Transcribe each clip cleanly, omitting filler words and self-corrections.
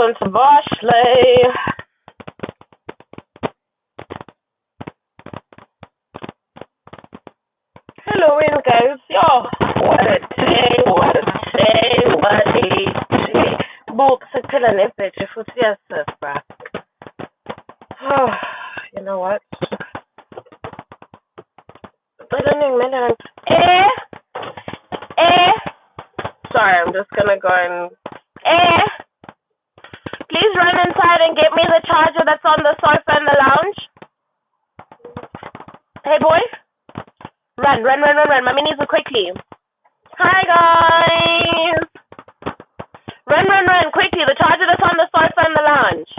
going to Bashley. Halloween, guys. Yo, what a day, what a day, what a day. Book, second and epic. Yes, bruh. You know what? Sorry, I'm just gonna go and please run inside and get me the charger that's on the sofa in the lounge. Hey boy, run. Mommy needs it quickly. Hi guys, run quickly. The charger that's on the sofa in the lounge.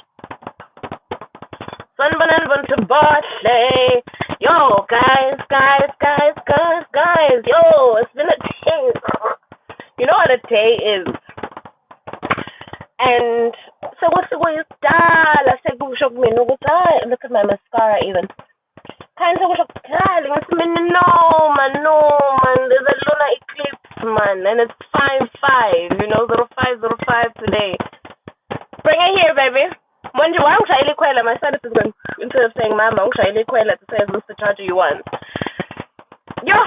Sunburn to Bartley. Yo, guys. Yo, it's been a day. You know what a day is. And so what's the way it's done? I said, look at my mascara even. Kind of no man. There's a lunar eclipse, man, and it's 5/5. 05:05 today. Bring it here, baby. Why don't I my status is going, instead of saying mama, to say, is this the charger you want? Yo,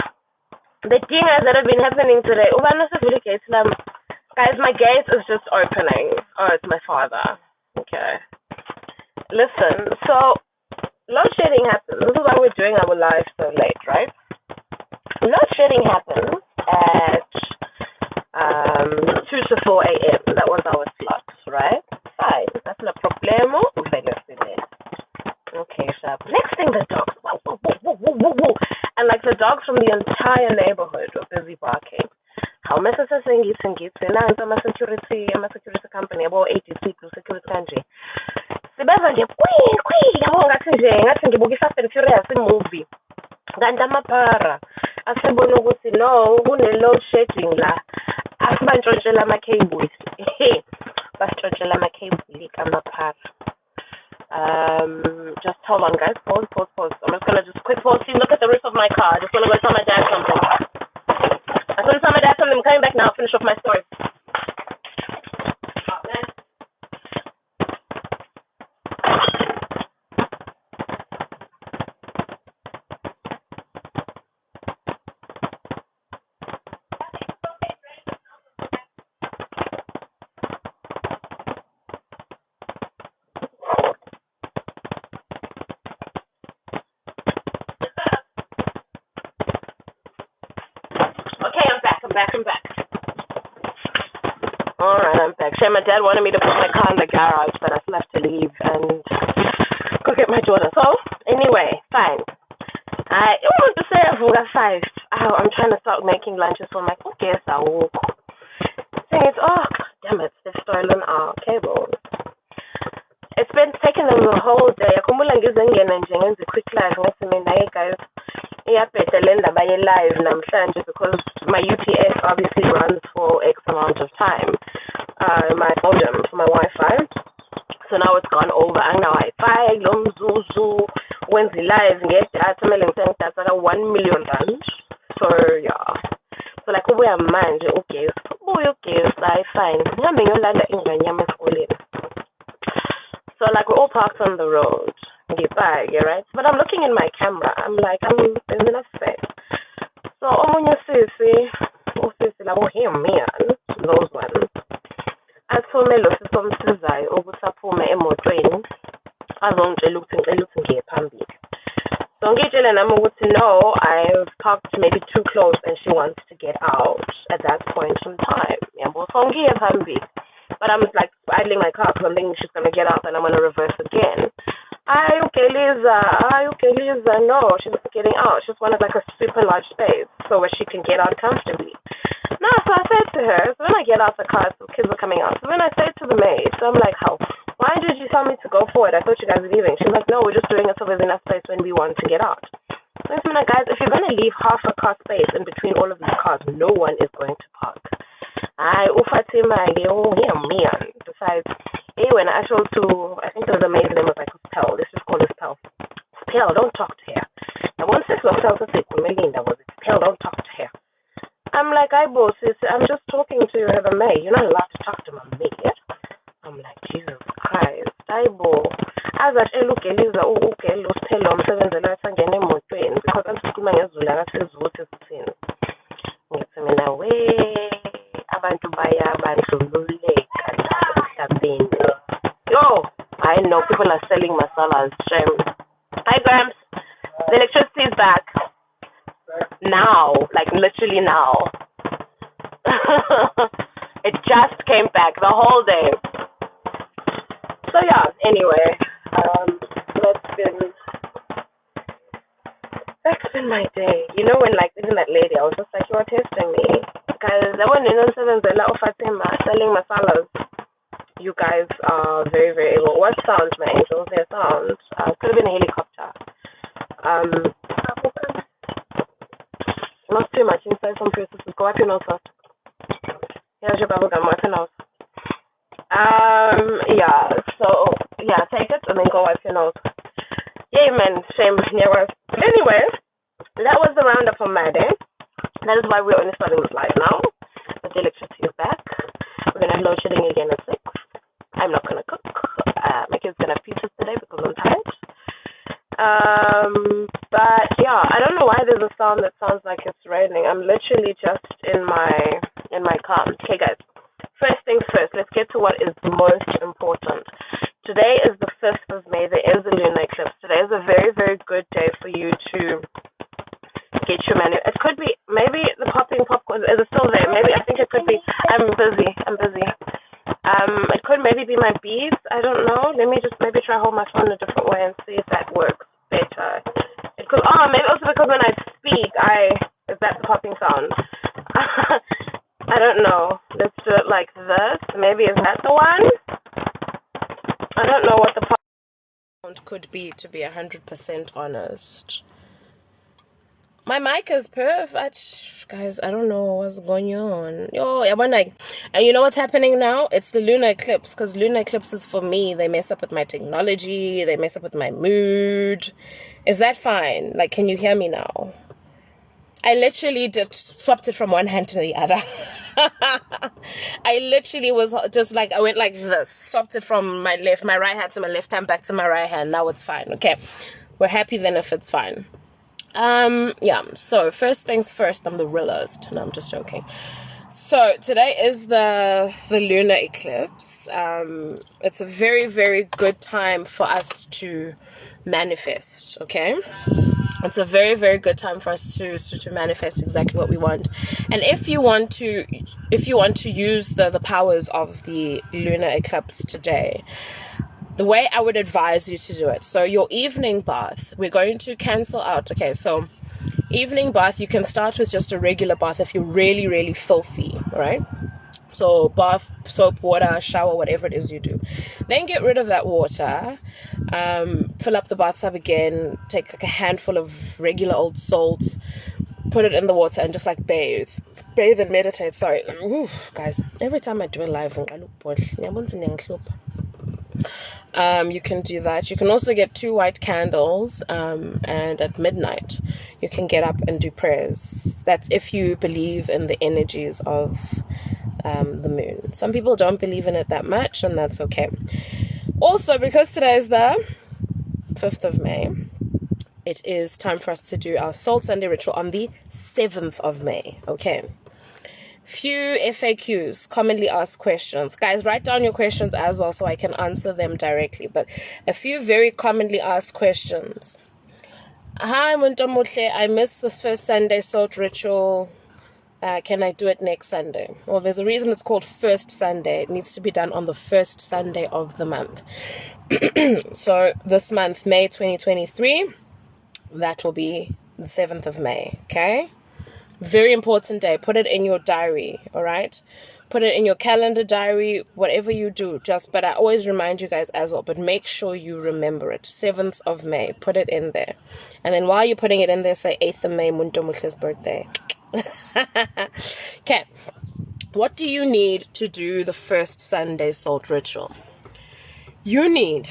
the things that have been happening today. Guys, my gate is just opening. Oh, it's my father. Okay. Listen, so load shedding happens. This is why we're doing our live so late, right? Load shedding happens at 2 to 4 a.m. That was our slot, right? Fine, that's no problemo. Okay, sharp. Next thing, the dogs. Whoa. And like the dogs from the entire neighborhood were busy barking. How much is this thing? Now I'm a security company, about 80 people, security country. Sibeva nje, yabo ngathi ngibuka i-Fast and Furious movie. Kanti amapara asibona ukuthi no, kune-load shedding la. Asibantshontshela ama-cables. Basitshontshela ama-cable kamapara. Just hold on, guys. Pause. I'm just gonna quick pause. See, look at the roof of my car. I just wanna go tell my dad something. I'm coming back now. Finish off my story. Oh, man. I'm back. Alright, I'm back. My dad wanted me to put my car in the garage, but I still have to leave and go get my daughter. So, anyway, fine. I want to say I've got 5. I'm trying to start making lunches for my guests. Thing is, damn it, they've stolen our cables. It's been taking them the whole day. A quick live. Guys. Live namhlanje because my UPS obviously runs for X amount of time. My modem for my Wi-Fi. So now it's gone over. And now Wi-Fi, Lomzuzu, Wednesday live, get data, that's like 1 million rand. So yeah. So like we are manje, okay, fine. So like we're all parked on the road. Get back, right? But I'm looking in my camera. I'm like, there's enough space. So omunye sisi labo him man, those ones. Athume lo sisomsizayo ukuthi aphume emotweni azongitshela ukuthi ngicela ukuthi ngiye phambili. So ngitshela nami ukuthi no, I've parked maybe too close and she wants to get out at that point in time. Yabo so ngiye phambili. But I'm like idling my car because I'm thinking she's gonna get out and I'm gonna reverse again. Okay, Lisa. No, she's not getting out. She just wanted like a super large space so where she can get out comfortably. No, so I said to her, so when I get out the car, so kids are coming out. So when I said to the maid, so I'm like, why did you tell me to go forward? I thought you guys were leaving. She's like, no, we're just doing it so there's enough space when we want to get out. So I'm like, guys, if you're going to leave half a car space in between all of these cars, no one is going to park. Besides, when I told I think there was a maid's name was like Spell. Let's just call her Spell. Spell, don't talk to her. I want to say Melinda was it. Spell, don't talk to her. I'm like, boss, I'm just talking to her, the maid. You're not allowed to talk to my maid. I'm like, Jesus surprised. Ayibo. Azatshela ugeliza ugeli usiphele umsebenzela sangena emotweni because asikhuluma ngezulu akasezivuthi sithini. Ngithi mina abantu bayabandlululeka la emhlabeni. Yo, I know people are selling masalas. Shame. Hi, Grams. The electricity is back. Now. Like, literally now. It just came back the whole day. So, yeah, anyway. That's been my day. You know when, like, even that lady, I was just like, you are testing me. Because I went in on 7 Fatima selling masalas. You guys are very, very able. What sounds, my angels? Their sounds. Could have been a helicopter. Not too much inside some processes. Go up your nose first. Here's your bubble gum. Wipe your nose. Yeah. So, yeah, take it and then go wipe your nose. Yeah, man. Shame. Never. But anyway, that was the roundup on my day. That is why we're only starting this live now. But the electricity is back. We're going to have load shedding again at 6. I'm not going to cook. My kid's going to have pizzas today because I'm tired. But yeah, I don't know why there's a sound that sounds like it's raining. I'm literally just in my car. Okay, guys. First things first, let's get to what is most important. Today is the 5th of May. There is a lunar eclipse. Today is a very, very good day for you to get your menu. It could be, maybe the popping popcorn, is it still there? Maybe, I think it could be, I'm busy. It could maybe be my beads. I don't know. Let me just maybe try hold my phone a different way and see if that works better. It could, maybe also because when I speak, is that the popping sound? I don't know. Let's do it like this. Maybe is that the one? I don't know what the popping sound could be, to be 100% honest. My mic is perfect. Guys, I don't know what's going on. And you know what's happening now? It's the lunar eclipse. Because lunar eclipses, for me, they mess up with my technology. They mess up with my mood. Is that fine? Like, can you hear me now? I literally swapped it from one hand to the other. I literally was just like, I went like this. Swapped it from my right hand to my left hand, back to my right hand. Now it's fine. Okay. We're happy then if it's fine. Yeah, so first things first, I'm the realist. No, I'm just joking. So today is the lunar eclipse. It's a very, very good time for us to manifest, okay? It's a very, very good time for us to manifest exactly what we want. And if you want to use the powers of the lunar eclipse today, the way I would advise you to do it. So your evening bath, we're going to cancel out. Okay, so evening bath, you can start with just a regular bath if you're really, really filthy, right? So bath, soap, water, shower, whatever it is you do. Then get rid of that water. Fill up the bathtub again. Take like a handful of regular old salt. Put it in the water and just like bathe. Bathe and meditate. Sorry. Ooh, guys, every time I do a live, you can do that. You can also get 2 white candles, and at midnight you can get up and do prayers. That's if you believe in the energies of the moon. Some people don't believe in it that much, and that's okay. Also, because today is the 5th of May, it is time for us to do our Salt Sunday ritual on the 7th of May. Okay. Few FAQs, commonly asked questions. Guys, write down your questions as well so I can answer them directly. But a few very commonly asked questions. Hi, Muntomuhle. I missed this first Sunday salt ritual. Can I do it next Sunday? Well, there's a reason it's called first Sunday. It needs to be done on the first Sunday of the month. So this month, May 2023, that will be the 7th of May, okay? Very important day. Put it in your diary, all right? Put it in your calendar diary, whatever you do. But I always remind you guys as well, but make sure you remember it. 7th of May. Put it in there. And then while you're putting it in there, say 8th of May, Muntomuhle's birthday. Okay. What do you need to do the first Sunday salt ritual? You need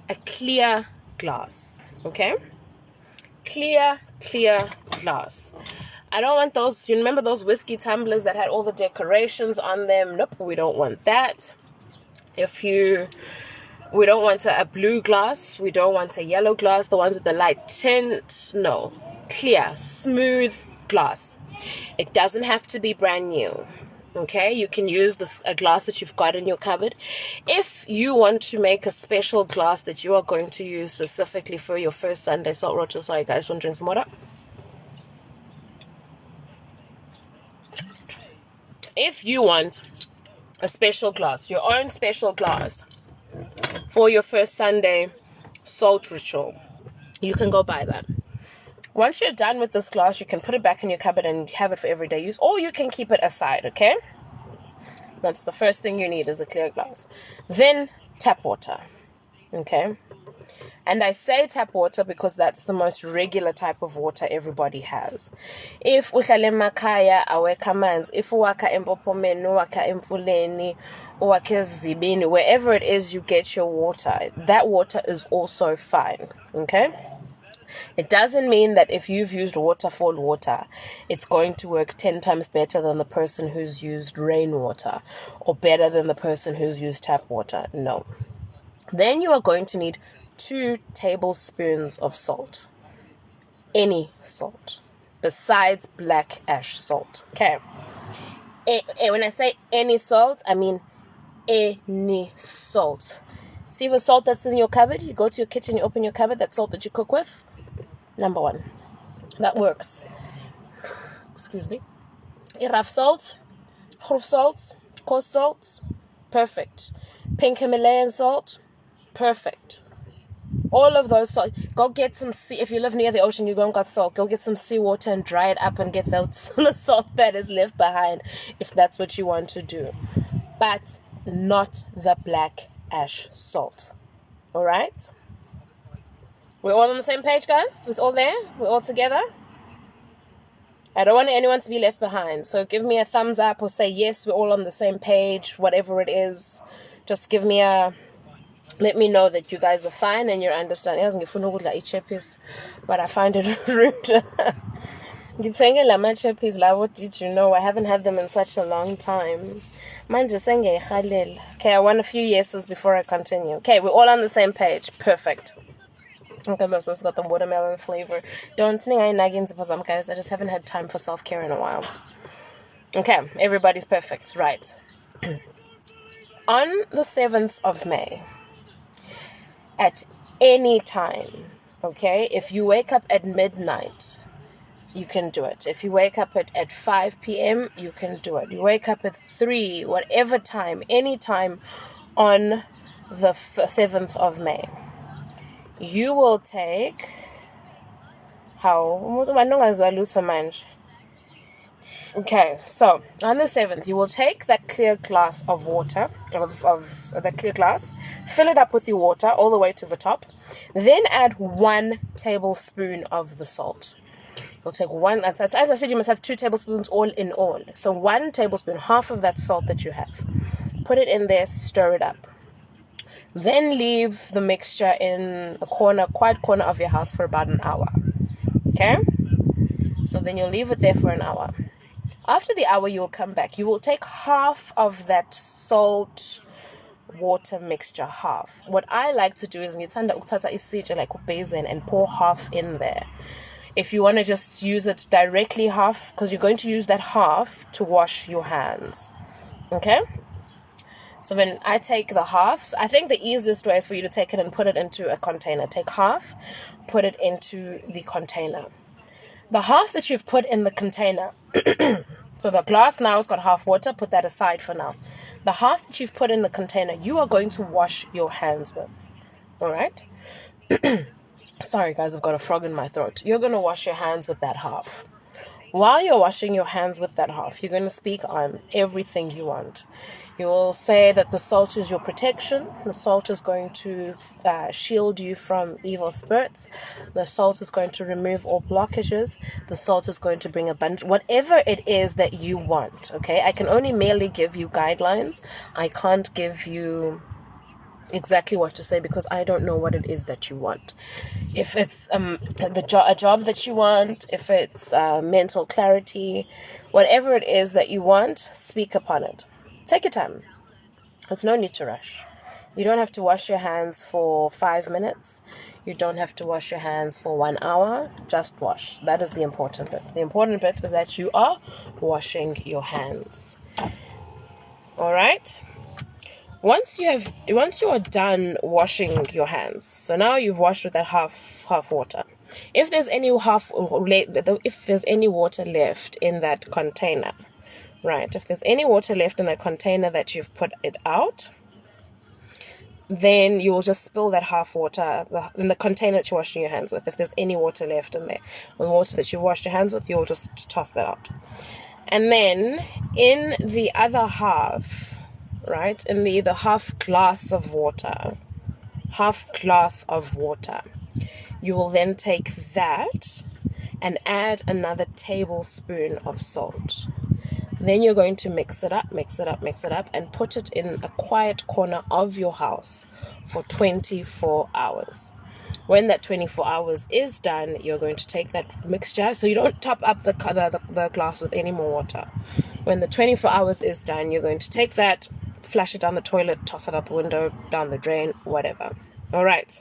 a clear glass, okay? Clear glass. I don't want those, you remember those whiskey tumblers that had all the decorations on them? Nope, we don't want that. We don't want a blue glass, we don't want a yellow glass, the ones with the light tint. No, clear, smooth glass. It doesn't have to be brand new. Okay, you can use a glass that you've got in your cupboard. If you want to make a special glass that you are going to use specifically for your first Sunday salt roaches, sorry guys, want to drink some water? If you want a special glass, your own special glass for your first Sunday salt ritual, you can go buy that. Once you're done with this glass, you can put it back in your cupboard and have it for everyday use, or you can keep it aside, okay? That's the first thing you need, is a clear glass. Then tap water, okay? And I say tap water because that's the most regular type of water everybody has. If uhlale emakhaya awekho amanzi, if uwakha empophomeni, uwakha emfuleni, uwakha ezibini, wherever it is you get your water, that water is also fine, okay? It doesn't mean that if you've used waterfall water, it's going to work 10 times better than the person who's used rainwater or better than the person who's used tap water. No. Then you are going to need 2 tablespoons of salt. Any salt. Besides black ash salt. Okay. When I say any salt, I mean any salt. See the salt that's in your cupboard? You go to your kitchen, you open your cupboard, that salt that you cook with. Number 1. That works. Excuse me. Rough salt, grof salt, coarse salt, perfect. Pink Himalayan salt, perfect. All of those salt. Go get some sea. If you live near the ocean, you go and got salt. Go get some seawater and dry it up and get the salt that is left behind, if that's what you want to do. But not the black ash salt. All right? We're all on the same page, guys? We're all there? We're all together? I don't want anyone to be left behind. So give me a thumbs up or say, yes, we're all on the same page, whatever it is. Just give me let me know that you guys are fine and you're understanding. But I find it rude. What did you know? I haven't had them in such a long time. Okay, I want a few yeses before I continue. Okay, we're all on the same page. Perfect. Okay, this has got the watermelon flavor. Don't think I nagging because guys. I just haven't had time for self-care in a while. Okay, everybody's perfect. Right. On the 7th of May, at any time, okay, if you wake up at midnight, you can do it. If you wake up at 5 p.m., you can do it. You wake up at 3, whatever time, any time on the 7th of May. You will take Okay, so on the 7th, you will take that clear glass of water, of the clear glass, fill it up with your water all the way to the top, then add 1 tablespoon of the salt. You'll take 1, as I said, you must have 2 tablespoons all in all. So 1 tablespoon, half of that salt that you have. Put it in there, stir it up. Then leave the mixture in a quiet corner of your house for about an hour. Okay? So then you'll leave it there for an hour. After the hour, you will come back. You will take half of that salt water mixture, half. What I like to do is like basin and pour half in there. If you want to just use it directly half, because you're going to use that half to wash your hands. Okay? So when I take the half, I think the easiest way is for you to take it and put it into a container. Take half, put it into the container. The half that you've put in the container, so the glass now has got half water, put that aside for now. The half that you've put in the container, you are going to wash your hands with. All right? Sorry, guys, I've got a frog in my throat. You're going to wash your hands with that half. While you're washing your hands with that half, you're going to speak on everything you want. You will say that the salt is your protection. The salt is going to shield you from evil spirits. The salt is going to remove all blockages. The salt is going to bring abundance. Whatever it is that you want, okay? I can only merely give you guidelines. I can't give you exactly what to say because I don't know what it is that you want. If it's a job that you want, if it's mental clarity, whatever it is that you want, speak upon it. Take your time. There's no need to rush. You don't have to wash your hands for 5 minutes. You don't have to wash your hands for 1 hour. Just wash. That is the important bit. The important bit is that you are washing your hands. All right? Once you are done washing your hands, so now you've washed with that half water. If there's any water left in that container, right? If there's any water left in that container that you've put it out, then you will just spill that half water in the container that you're washing your hands with. If there's any water left in there, the water that you've washed your hands with, you'll just toss that out. And then in the other half, right, in the half glass of water, you will then take that and add another tablespoon of salt. Then you're going to mix it up, and put it in a quiet corner of your house for 24 hours. When that 24 hours is done, you're going to take that mixture, so you don't top up the glass with any more water. When the 24 hours is done, you're going to take that, flush it down the toilet, toss it out the window, down the drain, whatever. All right.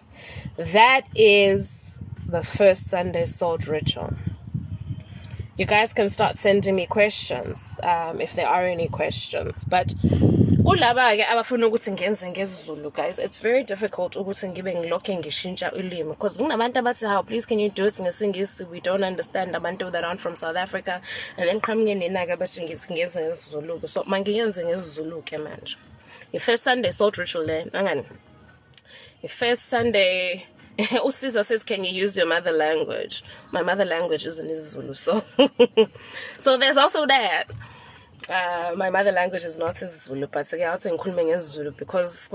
That is the first Sunday salt ritual. You guys can start sending me questions if there are any questions. But guys, it's very difficult because how please can you do it in we don't understand abantu that aren't from South Africa, and then so the first Sunday salt ritual the first Sunday Usiza says, can you use your mother language? My mother language isn't Zulu, so so there's also that. My mother language is not Zulu, but Zulu because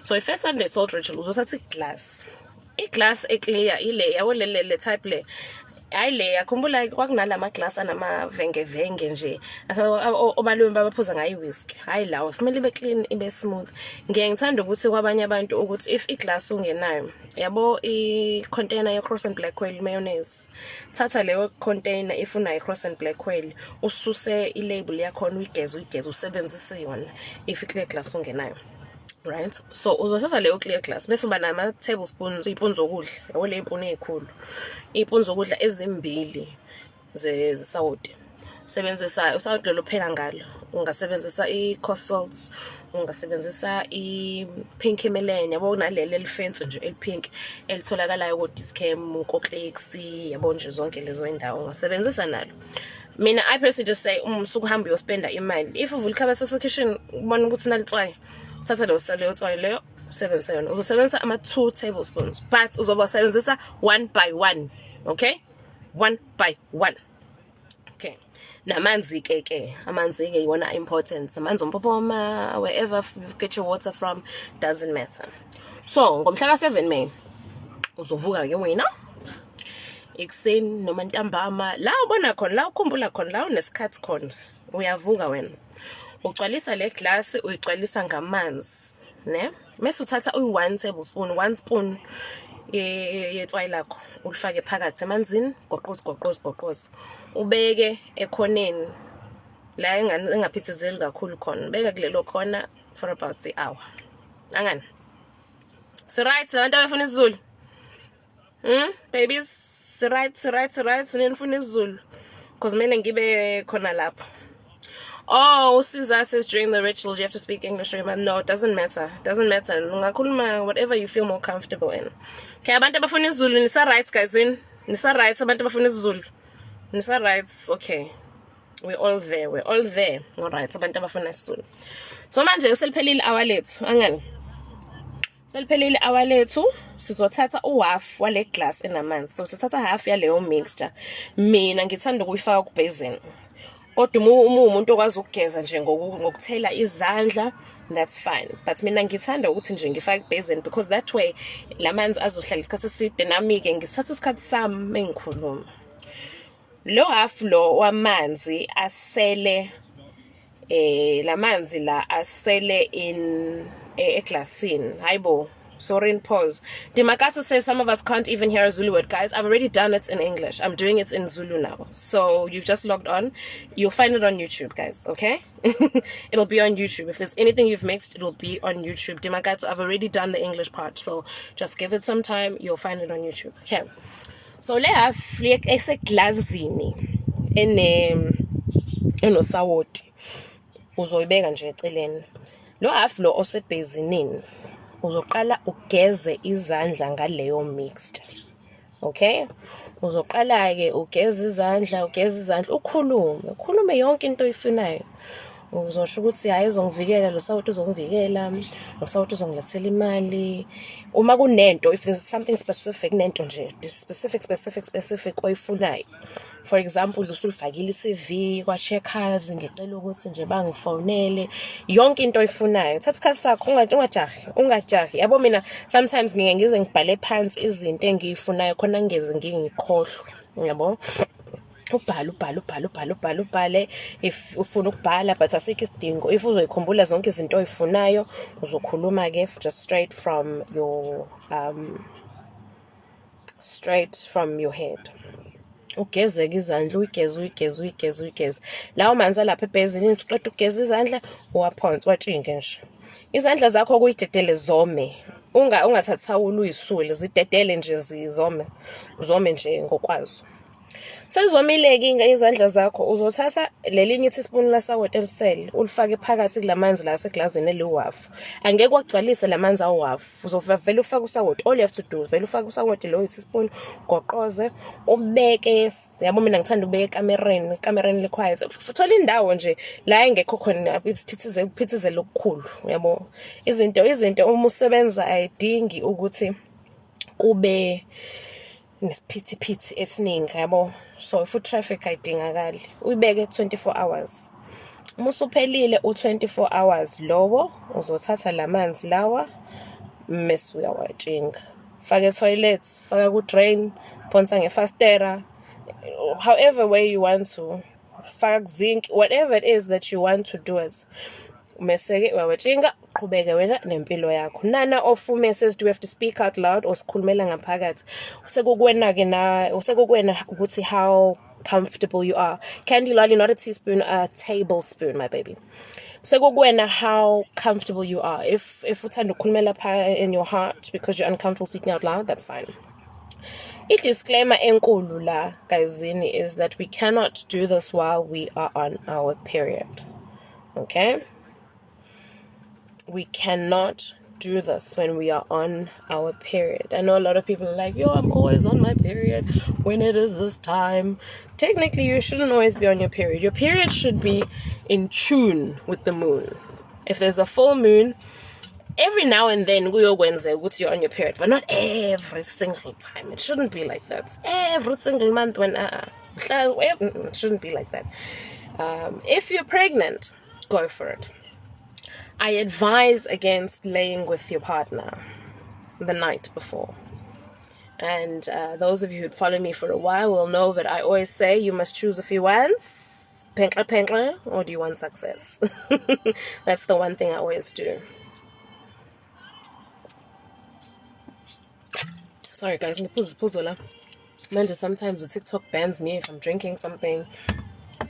so if first Sunday salt ritual was a glass clear type le ayile akhumbula kwakunalama glass anama venge nje obalumi babaphuza ngayi whiskey hayi lawo kumele ibe clean ibe smooth. Ngiyangithanda ukuthi kwabanye abantu ukuthi if iglass ungenayo yabo I container ye cross and black oil mayonnaise, thatha leyo container if una cross and black oil ususe I label yakho uyigeze usebenzise yona if clear glass ungenayo. Right, so uzosasa leyo clear glass bese uba nama tablespoons ipunu zokudla yabo le ipunu ezikhulu ipunu zokudla ezimbili zesawoti sebenzisa usawoti lopheka ngalo ungasebenzisa I-coast salt, ungasebenzisa I-pink Himalayan yabo naleli elifensi nje elipink elitholakalayo ko Discam ko Clicks yabo nje zonke lezo indawo ungasebenzisa nalo. Mina I personally just say sukuhamba uyospenda imali if uvula ikhabasa kitchen ubona ukuthi nalitswayi thatha lo saleyo tswayi leyo usebenzisa yona uzosebenzisa ama 2 tablespoons but uzoba usebenzisa 1 by 1, okay, 1 by 1. Okay, namanzi ke amanzi ke yona important, amanzi ompopoma wherever you get your water from doesn't matter. So ngomhla ka 7 May uzovuka ke wena ekuseni noma ntambama la ubona khona la ukhumbula khona la unesikhathi khona uyavuka wena ugcwalisa le glass uyigcwalisa ngamanzi ne mase uthatha u1 tablespoon 1 spoon yetswayi lakho ulifake phakathi emanzini goqoza ubeke ekhoneni la engaphithizeli kakhulu khona beka kulelo khona for about the hour angani so right abantu abafuna isiZulu babies right sinifuna isiZulu because mele ngibe khona lapha. Oh, Usiza says during the rituals you have to speak English. No, it doesn't matter. Ungakhuluma whatever you feel more comfortable in. Okay, abantu abafuna isiZulu nisa rights guys in. Nisa rights abantu abafuna isiZulu. Nisa rights, okay. We're all there. All right, abantu abafuna isiZulu. So manje seliphelile hour lethu, angani? Seliphelile hour lethu, sizothatha u-half wale glass enamanzi. So sithatha half yaleyo mixture. Mina ngithanda ukuyifaka kubasini. Kodwa umuntu okwazi ukugeza nje ngokuthela izandla, that's fine, but mina ngithanda ukuthi nje ngifake basin because that way lamanzi azohlala isikhathi eside nami ke ngisithatha isikhathi sami mengikhuluma. Lo half lo wamanzi asele lamanzi la asele in eglassini hayibo Sorin pause. Dimakato says some of us can't even hear a Zulu word. Guys, I've already done it in English. I'm doing it in Zulu now. So you've just logged on. You'll find it on YouTube, guys, okay? It'll be on YouTube. If there's anything you've mixed, it'll be on YouTube. Dimakato, I've already done the English part. So just give it some time. You'll find it on YouTube. Okay. So le afliek eseglazini enosawoti uzoyibeka nje eceleni. Lo aflo osebhezinini uzoqala ugeze izandla ngaleyo mixed. Okay? Uzoqala ke ugeze izandla, ukhulume yonke into oyifunayo. Uzosho ukuthi hayi izongivikela lo sawoti uzongivikela, lo sawoti uzongilethela imali. Uma kunento, if there's something specific nento nje, specific oyifunayo. For example, usulifakile iCV kwa checkers ngicela ukuthi nje bangifonele yonke into oyifunayo. Thatha isikhathi sakho ungajahi. Yabo mina sometimes ngize ngibhale phansi izinto engiyifunayo khona ngeze ngingikhohlwe. Yabo? Ubhale if ufuna ukubhala but asikho isidingo. If uzoyikhumbula zonke izinto oyifunayo uzokhuluma ke just straight from your head. Ugeze izandla uyigeze. Lawo manzi alapha ebhezini uqeda ugeze izandla uwaphonsa watshinge nje. Izandla zakho kuyidedele zome. Ungathathi thawula uyisule zidedele nje zome nje ngokwazo. Sezomileke izandla zakho uzothatha lelinye teaspoon lasawoti elisele ulifake phakathi kulamanzi la seglazini eliwafu. Angeke wagcwalise lamanzi awafu. Uzovela ufaka usawoti. All you have to do vele ufaka usawoti lo teaspoon goqoze ubeke. Yabo mina ngithanda ubeka ekamereni liquiet. Thola indawo nje la engekho khona iphithize lokukhulu. Yabo izinto uma usebenza ayidingi ukuthi kube nesiphithiphithi esiningi yabo. So foot traffic ayidingakali. Uyibeke 24 hours. Uma usuphelile u24 hours lowo uzothatha lamanzi lawa mase uyawatshinga. Faka toilet, faka ku drain, phonsa ngefastera. However way you want to. Faka zinc, whatever it is that you want to do it. Meseke wawatshinga qhubeke wena nempilo yakho. Nana of messages do you have to speak out loud or sikhulumela ngaphakathi. Usekukwena ke na usekukwena ukuthi how comfortable you are. Candy lolly, not a teaspoon, a tablespoon, my baby. Sekukwena how comfortable you are. If uthanda ukukhulumela in your heart because you're uncomfortable speaking out loud, that's fine. Disclaimer enkulu la guysini is that we cannot do this while we are on our period. Okay? We cannot do this when we are on our period. I know a lot of people are like, yo, I'm always on my period when it is this time. Technically, you shouldn't always be on your period. Your period should be in tune with the moon. If there's a full moon, every now and then you're on your period, but not every single time. It shouldn't be like that. Every single month when it shouldn't be like that. If you're pregnant, go for it. I advise against laying with your partner the night before. And those of you who follow me for a while will know that I always say you must choose if you want penkla, or do you want success? That's the one thing I always do. Sorry guys, sometimes the TikTok bans me if I'm drinking something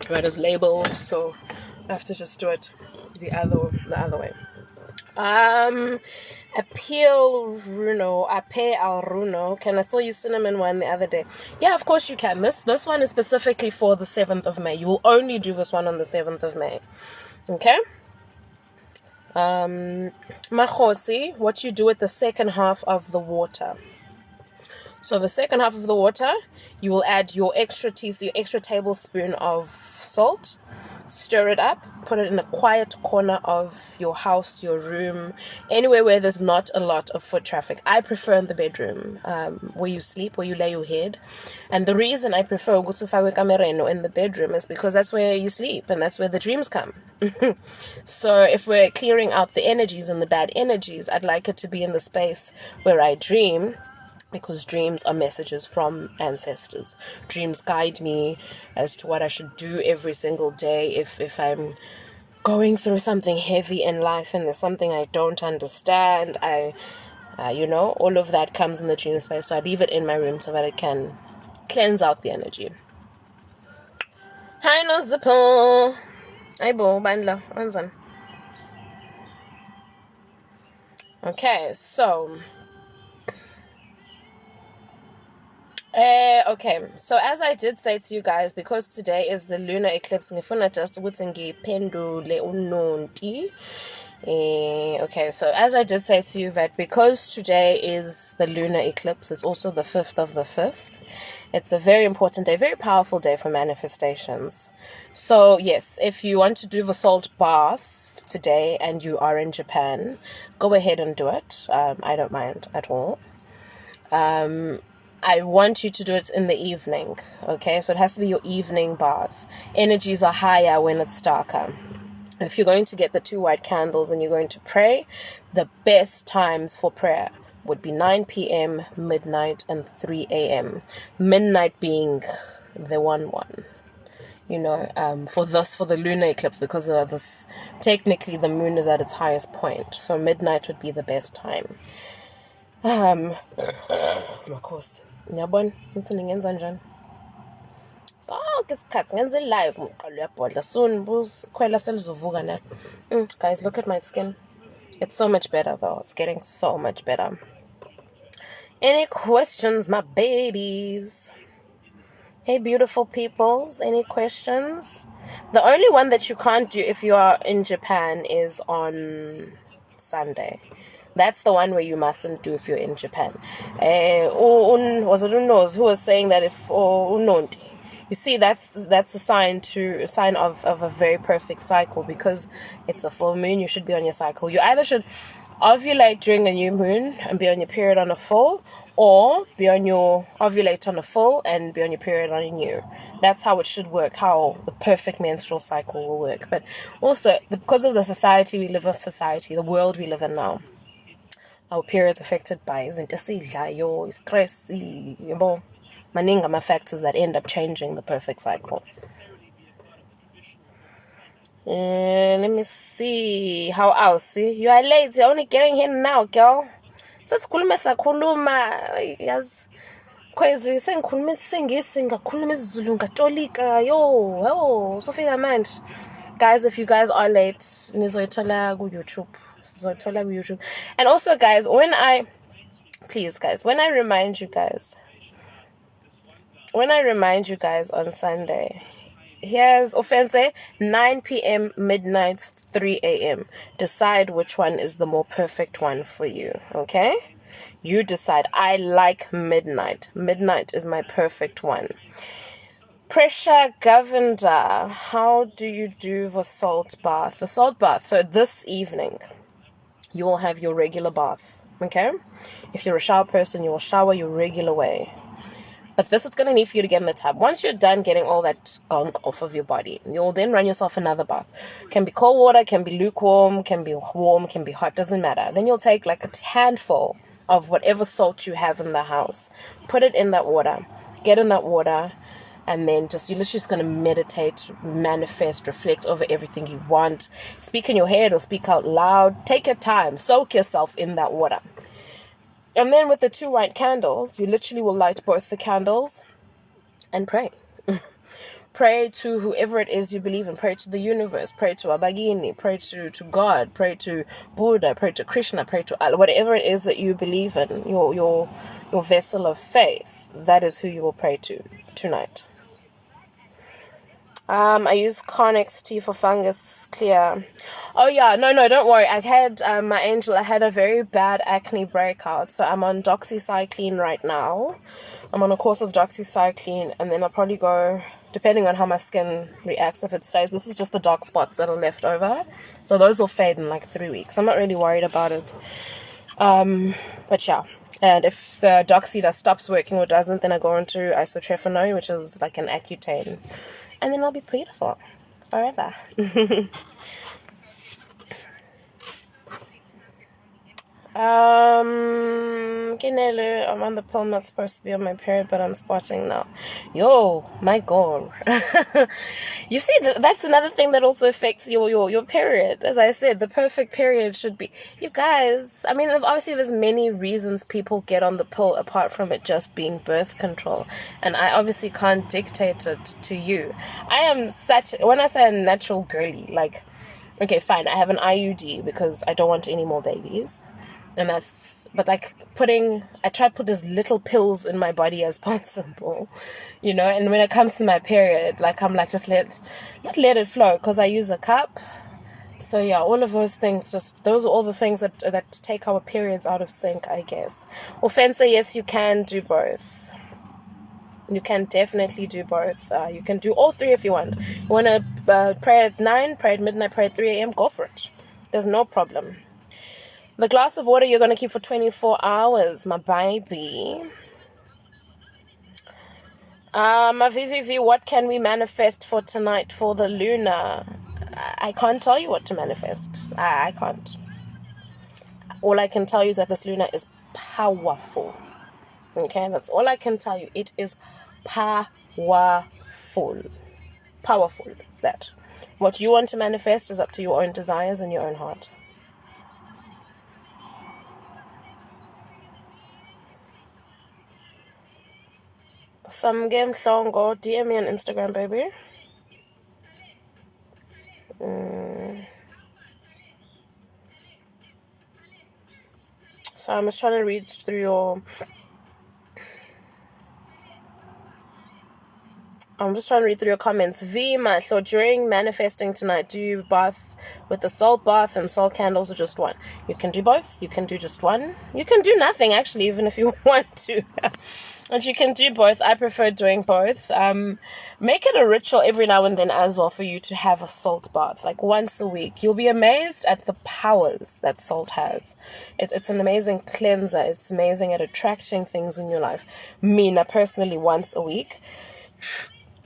that is labeled, so I have to just do it the other way. Appeal Runo, Ape al Runo. Can I still use cinnamon one the other day? Yeah, of course you can. This one is specifically for the 7th of May. You will only do this one on the 7th of May. Okay? Makhosi, what you do with the second half of the water. So the second half of the water, you will add your extra tablespoon of salt. Stir it up, put it in a quiet corner of your house, your room, anywhere where there's not a lot of foot traffic. I prefer in the bedroom, where you sleep, where you lay your head. And the reason I prefer ukufakwe kamereno in the bedroom is because that's where you sleep and that's where the dreams come. So if we're clearing out the energies and the bad energies, I'd like it to be in the space where I dream, because dreams are messages from ancestors. Dreams guide me as to what I should do every single day. If I'm going through something heavy in life and there's something I don't understand, I all of that comes in the dream space. So I leave it in my room so that it can cleanse out the energy. Hi, no zippo. Aibo, bandla, anzan. Okay, so okay, so as I did say to you guys, because today is the lunar eclipse, ngifuna just ukuthi ngiphendule unonti. Okay, so as I did say to you that because today is the lunar eclipse, it's also the 5th of the 5th. It's a very important day, very powerful day for manifestations. So yes, if you want to do the salt bath today and you are in Japan, go ahead and do it. I don't mind at all. I want you to do it in the evening, okay? So it has to be your evening bath. Energies are higher when it's darker. If you're going to get the 2 white candles and you're going to pray, the best times for prayer would be 9 p.m., midnight, and 3 a.m. Midnight being the 1-1. For the lunar eclipse, because this technically the moon is at its highest point. So midnight would be the best time. Of course. Nyabon, into ningenza njani. So isikhathi ngenze live ngiqala uyabhodla soon bukhwela selizovuka na. Guys, look at my skin. It's so much better though. It's getting so much better. Any questions, my babies? Hey, beautiful peoples. Any questions? The only one that you can't do if you are in Japan is on Sunday. That's the one where you mustn't do if you're in Japan. Was it Unos who was saying that if Unonti? You see, that's a sign of a very perfect cycle, because it's a full moon. You should be on your cycle. You either should ovulate during a new moon and be on your period on a full, or ovulate on a full and be on your period on a new. That's how it should work, how the perfect menstrual cycle will work. But also, because of the society we live in, the world we live in now, our periods affected by izinto esidlayo, stress, maningi ama-factors that end up changing the perfect cycle. Let me see. How else? See? You are late. You're only getting here now, girl. Sesikhuluma sakhuluma. Yes. Crazy. Sengikhuluma isingisi, ngakhuluma isiZulu, ngatolika. Yo. Sofika manje. Guys, if you guys are late, nizoyithola ku YouTube. And also, guys, when I remind you guys on Sunday, here's offense 9 p.m., midnight, 3 a.m. Decide which one is the more perfect one for you, okay? You decide. I like midnight. Midnight is my perfect one. Pressure Governor, how do you do the salt bath? The salt bath, so this evening, you will have your regular bath, okay? If you're a shower person, you will shower your regular way. But this is going to need for you to get in the tub. Once you're done getting all that gunk off of your body, you'll then run yourself another bath. Can be cold water, can be lukewarm, can be warm, can be hot, doesn't matter. Then you'll take like a handful of whatever salt you have in the house, put it in that water, get in that water, and then you're literally just going to meditate, manifest, reflect over everything you want. Speak in your head or speak out loud. Take your time. Soak yourself in that water. And then with the 2 white candles, you literally will light both the candles and pray. Pray to whoever it is you believe in. Pray to the universe. Pray to Abagini. Pray to God. Pray to Buddha. Pray to Krishna. Pray to Allah. Whatever it is that you believe in, your vessel of faith, that is who you will pray to tonight. I use Carnex tea for fungus clear. Oh yeah, no, don't worry. I had I had a very bad acne breakout, so I'm on doxycycline right now. I'm on a course of doxycycline, and then I'll probably go, depending on how my skin reacts, if it stays. This is just the dark spots that are left over, so those will fade in like 3 weeks. I'm not really worried about it. But yeah. And if the doxy stops working or doesn't, then I go into isotretinoin, which is like an Accutane. And then I'll be beautiful forever. Kinele, I'm on the pill, not supposed to be on my period, but I'm spotting now. Yo, my God. You see, that's another thing that also affects your period. As I said, the perfect period should be, you guys, I mean, obviously there's many reasons people get on the pill apart from it just being birth control. And I obviously can't dictate it to you. When I say a natural girly, like, okay, fine, I have an IUD because I don't want any more babies. But like I try to put as little pills in my body as possible, and when it comes to my period, like I'm like, just let it flow, because I use a cup. So yeah, all of those things, those are all the things that take our periods out of sync, I guess. Well, Fencer, yes, you can do both. You can definitely do both. You can do all three if you want. You want to pray at 9, pray at midnight, pray at 3 a.m., go for it. There's no problem. The glass of water you're going to keep for 24 hours, my baby. VVV, what can we manifest for tonight for the Lunar? I can't tell you what to manifest. I can't. All I can tell you is that this Lunar is powerful. Okay, that's all I can tell you. It is powerful. Powerful. That. What you want to manifest is up to your own desires and your own heart. Some game song, go DM me on Instagram, baby. So I'm just trying to read through your comments. V, so during manifesting tonight, do you bath with the salt bath and salt candles, or just one? You can do both. You can do just one. You can do nothing, actually, even if you want to. But you can do both. I prefer doing both. Make it a ritual every now and then as well for you to have a salt bath, like once a week. You'll be amazed at the powers that salt has. It's an amazing cleanser. It's amazing at attracting things in your life. Me, personally, once a week,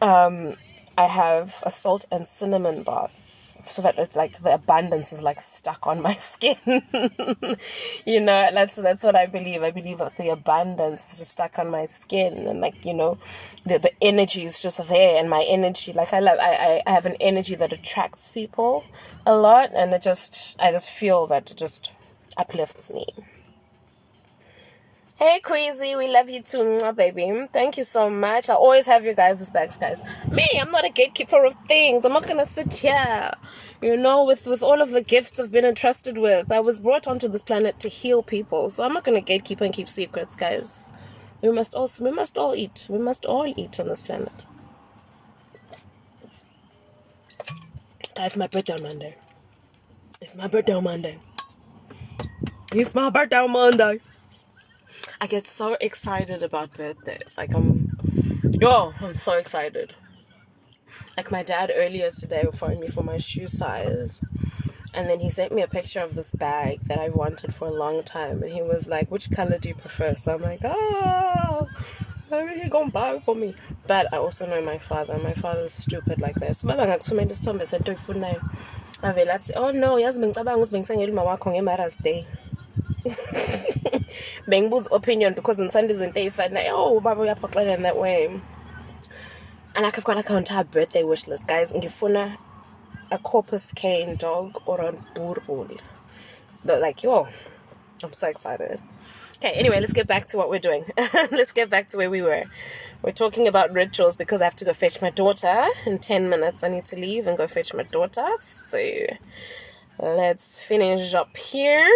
I have a salt and cinnamon bath, so that it's like the abundance is like stuck on my skin. That's what I believe. I believe that the abundance is just stuck on my skin, and like, the energy is just there, and my energy, like I have an energy that attracts people a lot, and I just feel that it just uplifts me. Hey, Queasy, we love you too, baby. Thank you so much. I always have your guys' backs, guys. Me, I'm not a gatekeeper of things. I'm not going to sit here, with all of the gifts I've been entrusted with. I was brought onto this planet to heal people, so I'm not going to gatekeep and keep secrets, guys. We must all eat. We must all eat on this planet. Guys, it's my birthday on Monday. It's my birthday on Monday. I get so excited about birthdays. Like, I'm so excited. Like, my dad earlier today phoned me for my shoe size. And then he sent me a picture of this bag that I've wanted for a long time. And he was like, which color do you prefer? So I'm like, maybe he gonna buy it for me. But I also know my father. My father's stupid like that. So baba ngakuthumela isithombe sento oyifunayo. Avela athi, oh no, yazi bengicabanga ukuthi bengisengela uma wakho nge-Mother's Day. Bengibuza opinion because ngithanda izinto ey'fanayo. Oh, baba uyaphoxela in that way. And I've got like an entire birthday wish list, guys. Ngifuna a corpus cane dog or a bulbul. Like, I'm so excited. Okay, anyway, let's get back to what we're doing. Let's get back to where we were. We're talking about rituals because I have to go fetch my daughter in 10 minutes. I need to leave and go fetch my daughter. So let's finish up here.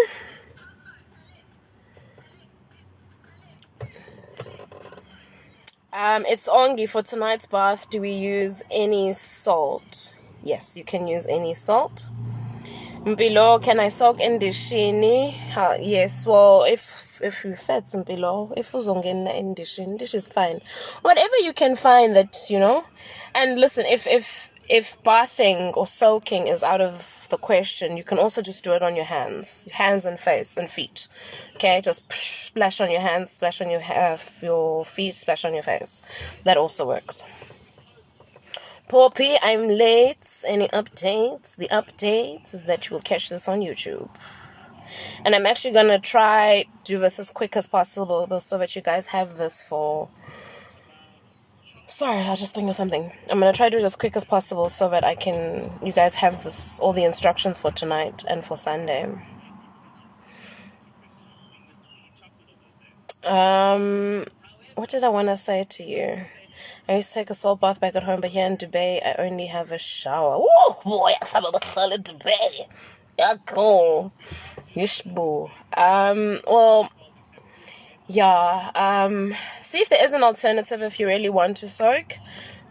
It's ongi for tonight's bath. Do we use any salt? Yes, you can use any salt. Mpilo, can I soak in dishini? Yes, well, if you fed Mpilo, if uzongena in dishini, this is fine. Whatever you can find that, And listen, if bathing or soaking is out of the question, you can also just do it on your hands and face and feet. Okay, just splash on your hands, splash on your feet, splash on your face. That also works. Poppy, I'm late. Any updates? The updates is that you will catch this on YouTube. And I'm actually going to try do this as quick as possible so that you guys have this for... Sorry, I was just thinking of something. I'm going to try to do it as quick as possible so that you guys have all the instructions for tonight and for Sunday. What did I want to say to you? I used to take a salt bath back at home, but here in Dubai, I only have a shower. Whoa, boy, I'm in Dubai. Yeah, cool. Yushbu. Well, yeah, see if there is an alternative if you really want to soak.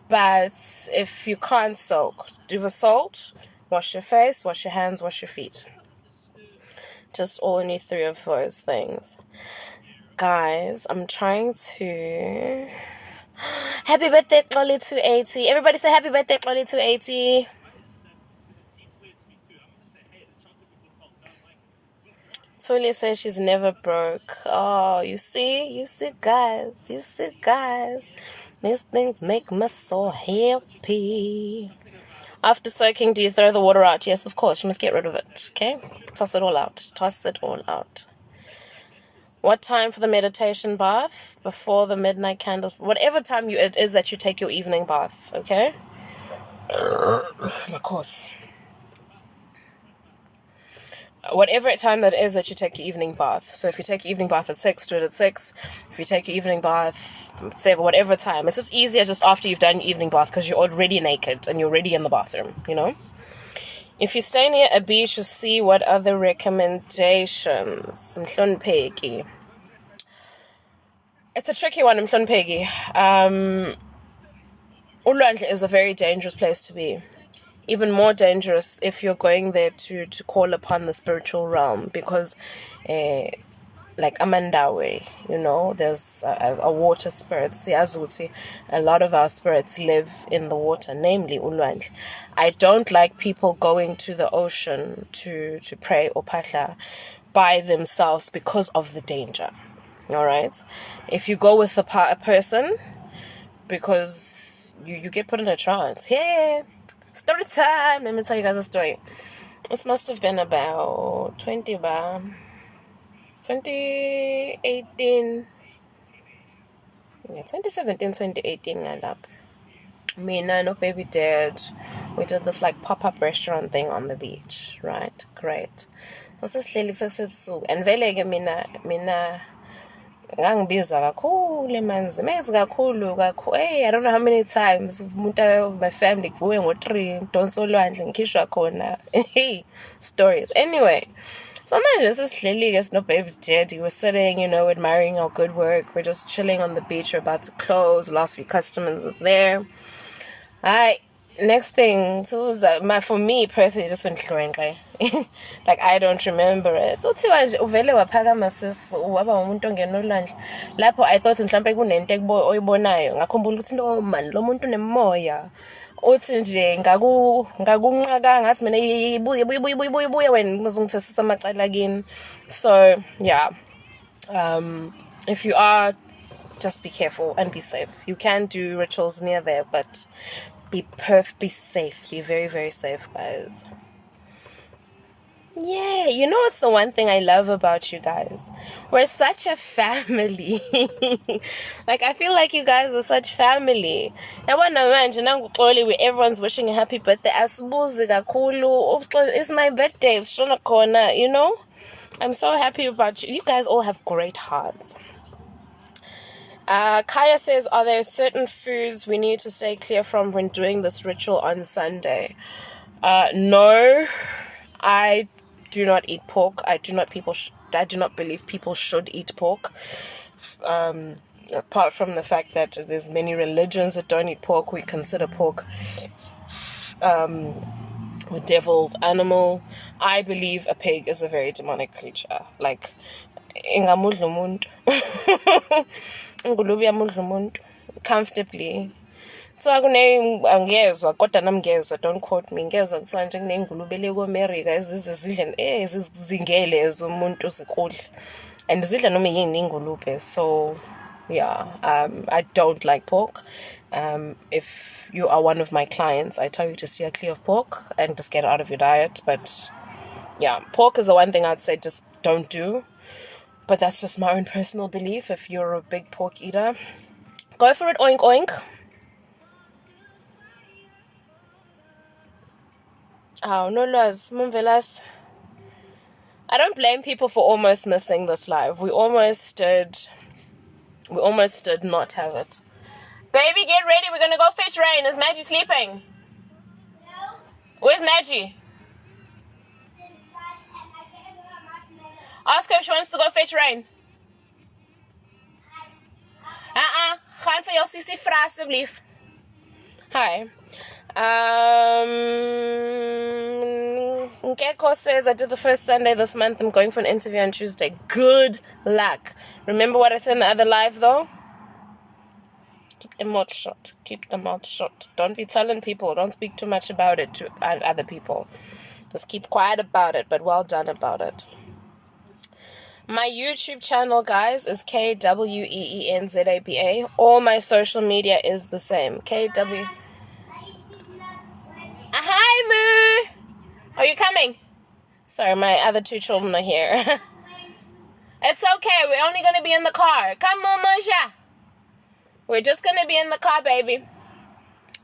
But if you can't soak, do the salt, wash your face, wash your hands, wash your feet. Just only 3 of those things. Guys, I'm trying to... Happy birthday, Xoli 280. Everybody say happy birthday, Xoli 280. Tuli says she's never broke. Oh, you see, guys. These things make me so happy. After soaking, do you throw the water out? Yes, of course. You must get rid of it, okay? Toss it all out. What time for the meditation bath? Before the midnight candles. Whatever time it is that you take your evening bath, okay? Of course. Whatever time that is that you take your evening bath. So if you take your evening bath at 6, do it at 6. If you take your evening bath at 7, whatever time. It's just easier just after you've done your evening bath because you're already naked and you're already in the bathroom, you know? If you stay near a beach, you'll see what other recommendations. Mhlonpheki. It's a tricky one, Mhlonpheki. Ulwandle is a very dangerous place to be. Even more dangerous if you're going there to call upon the spiritual realm, because like Amandawe, you know, there's a water spirit. Siyazuthi, a lot of our spirits live in the water, namely Ulwandle. I don't like people going to the ocean to pray or patla by themselves because of the danger. All right? If you go with a person, because you get put in a trance. Yeah. Story time. Let me tell you guys a story. This must have been about 2018. Yeah, 2017, 2018. Me and no baby dad. We did this like pop-up restaurant thing on the beach. Right? Great. And vele mina ngangibizwa kakhulu emanzi mezi kakhulu hey, I don't know how many times umuntu of my family kuwe ngo3 donso lwandle ngikhishwa khona stories. Anyway, so manje sesihleli-ke sino baby daddy, we're sitting, you know, admiring our good work, we're just chilling on the beach, we're about to close, the last few customers are there. Next thing, so for me personally, just went like I don't remember it. So uvele waphakama sis waba umuntu ongena olwandle. Lapho I thought mhlawumbe kunento oyibonayo. Ngakhumbula ukuthi no man, lo muntu unemoya. Uthi nje ngakunqaka ngathi mina ibuye wena ngizongithesisa amacala kini. So yeah, if you are, just be careful and be safe. You can do rituals near there, but be safe. Be very, very safe, guys. Yeah, you know what's the one thing I love about you guys? We're such a family. Like, I feel like you guys are such family. Everyone's wishing a happy birthday. It's my birthday. It's Shona Corner, you know? I'm so happy about you. You guys all have great hearts. Kaya says, are there certain foods we need to stay clear from when doing this ritual on Sunday? No, I do not eat pork. I do not believe people should eat pork. Apart from the fact that there's many religions that don't eat pork, we consider pork the devil's animal. I believe a pig is a very demonic creature. Like, ingamudla umuntu. Ngulubi yamudla umuntu comfortably. So angezwa kodwa namngezwa, don't quote me, ngezwa kuthiwa nje kunengulube le ku-America ezizidla ezizingele ezomuntu zikudla and zidla noma yini ingulube. So yeah, I don't like pork. If you are one of my clients, I tell you to steer clear of pork and just get it out of your diet. But yeah, pork is the one thing I'd say just don't do. But that's just my own personal belief. If you're a big pork eater, go for it, oink oink. Oh, no loss, Mumvelas. I don't blame people for almost missing this live. We almost did not have it. Baby, get ready. We're going to go fetch Rain. Is Maggie sleeping? No. Where's Maggie? Ask her if she wants to go fetch Rain. Gaan vir jou sissie vra asseblief. Hi. Nkeko says, I did the first Sunday this month. I'm going for an interview on Tuesday. Good luck. Remember what I said in the other live, though? Keep the mouth shut. Keep the mouth shut. Don't be telling people. Don't speak too much about it to other people. Just keep quiet about it, but well done about it. My YouTube channel, guys, is KWEENZABA. All my social media is the same. KW. Hi, Moo. Are you coming? Sorry, my other two children are here. It's okay. We're only going to be in the car. Come, Mumusha. We're just going to be in the car, baby.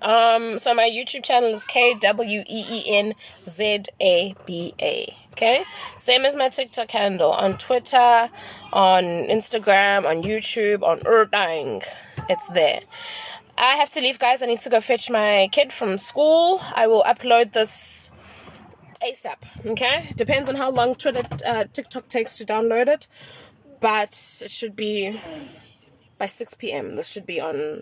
So my YouTube channel is KWEENZABA. Okay? Same as my TikTok handle. On Twitter, on Instagram, on YouTube, on Urdang. It's there. I have to leave, guys. I need to go fetch my kid from school. I will upload this ASAP. Okay? Depends on how long TikTok takes to download it. But it should be by 6 p.m. This should be on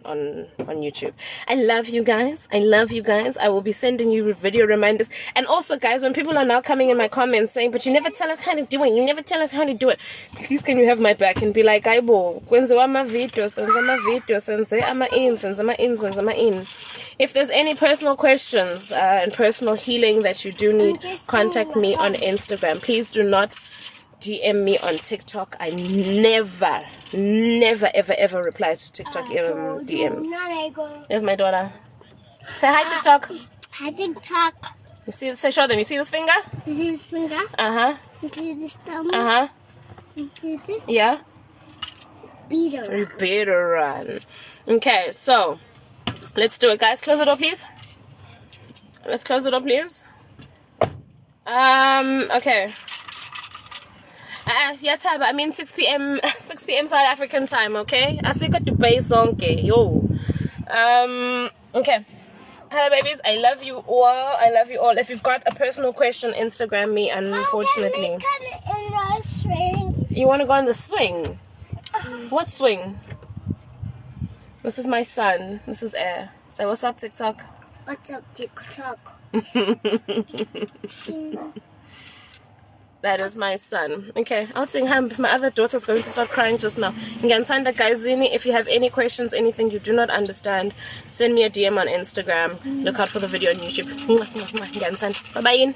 YouTube. I love you guys. I love you guys. I will be sending you video reminders. And also, guys, when people are now coming in my comments saying, but you never tell us how to do it. You never tell us how to do it. Please, can you have my back and be like, Aibo, if there's any personal questions and personal healing that you do need, contact me on Instagram. Please do not DM me on TikTok. I never, ever reply to TikTok DMs. There's my daughter. Say hi, TikTok. Hi, TikTok. You see? Say, show them. You see this finger? You see this finger? Uh-huh. You see this thumb? Uh-huh. You see this? Yeah? Better. Better run. Okay, so let's do it, guys. Close the door, please. Let's close the door, please. Okay. I mean 6 p.m. 6 p.m. South African time, okay? I see got to pay song, yo. Okay. Hello, babies. I love you all. I love you all. If you've got a personal question, Instagram me. Unfortunately, you want to go on the swing? What swing? This is my son. This is Air. Say what's up, TikTok. What's up, TikTok? That is my son. Okay, I'll sing him. My other daughter's going to start crying just now. If you have any questions, anything you do not understand, send me a DM on Instagram. Look out for the video on YouTube. Bye-bye.